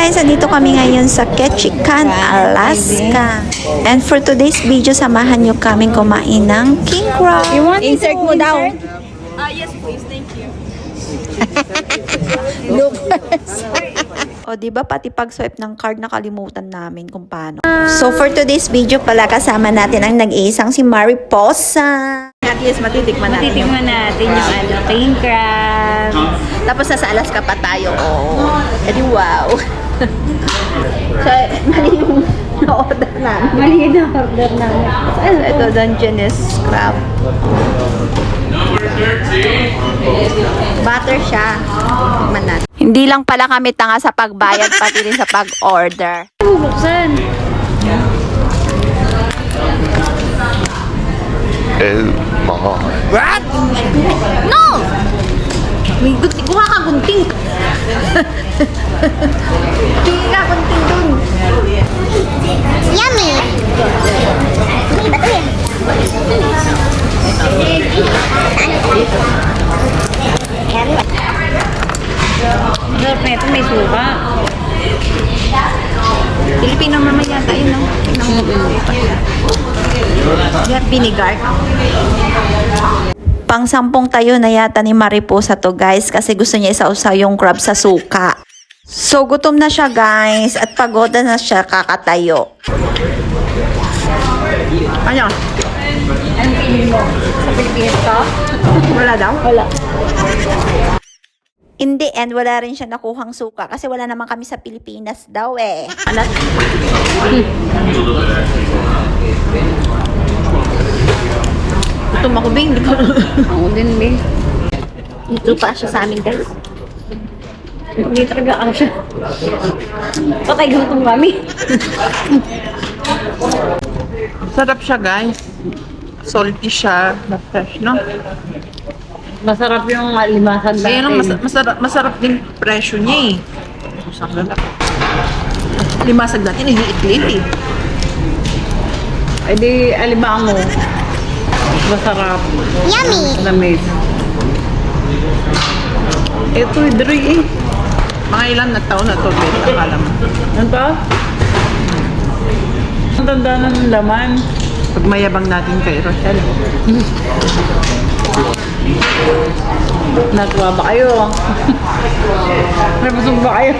guys! Andito kami ngayon sa Ketchikan, Alaska. And for today's video, samahan nyo kaming kumain ng king crab. Insert mo daw. Yes, please. Thank you. O diba pati pag-swipe ng card nakalimutan namin kung paano. So for today's video pala kasama natin ang nag-iisang si Mariposa. At least matitikman natin. Matitikman natin yung king crab. Tapos nasa Alaska pa tayo. Oh. Edi wow. So, mali yung na-order namin. Mali yung order namin. Ito, Dungeness crab. Butter siya. Tikman natin. Hindi lang pala kami tanga sa pagbayad, pati rin sa pag-order. Bubuksan. Oh my. What? No! May gunting. Kuha ka gunting. Tingin ka gunting dun. Yummy! Sarap na ito, may suka. Pilipino naman yata yun, no? Tingnan mo. Yan, vinegar. Pang 10 tayo na yata ni Mariposa to guys kasi gusto niya isausaw yung crab sa suka. So gutom na siya guys at pagoda na siya kakatayo. Ano? Anong pili mo? Sa Pilipinas ka? Wala daw? Wala. In the end, wala rin siya nakuhang suka kasi wala naman kami sa Pilipinas daw eh. Alat. Gutom ako, Bing. Ako din, Bing. Ito pa siya sa amin, guys. Hindi talaga ako siya. Patay gutom kami. Sarap siya, guys. Salty siya, fresh, no? Masarap yung limasan natin. Ayun, masarap din presyo niya eh. Masarap. Limasag natin, iliit-liit eh. Ay di, alimango. Masarap. Yummy! Lamig. Ito, Idri eh. Mga ilan na taon na to, Bet, akala mo. Ano to? Ang tanda ng laman. Pag mayabang natin kay Rochelle. Natuwa ba kayo? Nabusog ba kayo?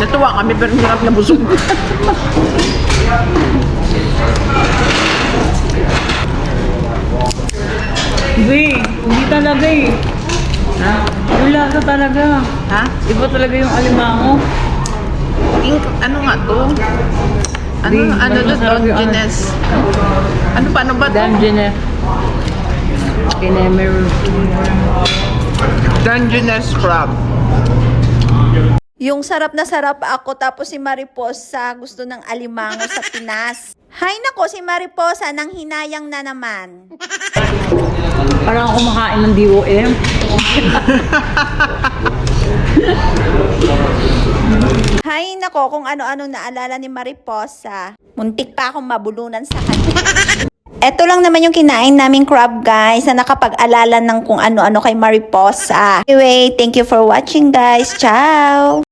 Natuwa kami pero hindi kami nabusog. Hindi talaga eh. Ha? Yung lasa talaga. Ha? Iba talaga yung alimango. Ano nga to? Ano, Di, ano to? masarap yung Dungeness. Ano, paano ba to? Dungeness. Kinemer. Dungeness crab. Yung sarap na sarap ako tapos si Mariposa gusto ng alimango sa Pinas. Hay nako si Mariposa nang hinayang na naman. Parang ako kumakain ng DOM. Hay nako kung ano-ano naalala ni Mariposa. Muntik pa akong mabulunan sa kanya. Eto lang naman yung kinain naming crab guys na nakapag-alala ng kung ano-ano kay Mariposa. Anyway, thank you for watching guys. Ciao!